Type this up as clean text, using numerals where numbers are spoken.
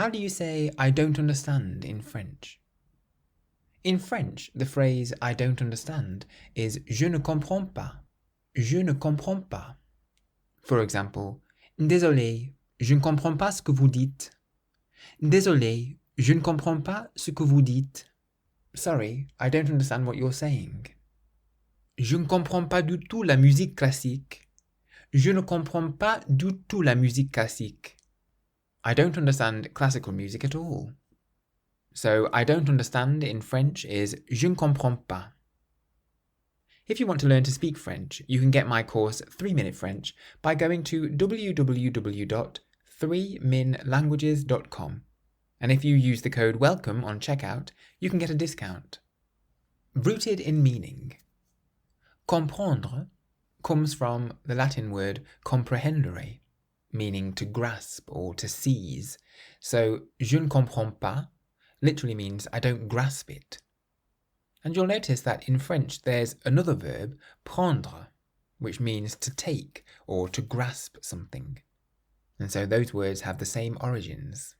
How do you say I don't understand in French? In French, the phrase I don't understand is je ne comprends pas. Je ne comprends pas. For example, Désolé, je ne comprends pas ce que vous dites. Désolé, je ne comprends pas ce que vous dites. Sorry, I don't understand what you're saying. Je ne comprends pas du tout la musique classique. Je ne comprends pas du tout la musique classique. I don't understand classical music at all. So, I don't understand in French is je ne comprends pas. If you want to learn to speak French, you can get my course 3-Minute French by going to www.3minlanguages.com. And if you use the code WELCOME on checkout, you can get a discount. Rooted in meaning. Comprendre comes from the Latin word comprehendere, meaning to grasp or to seize. So, je ne comprends pas literally means I don't grasp it. And you'll notice that in French there's another verb, prendre, which means to take or to grasp something. And so those words have the same origins.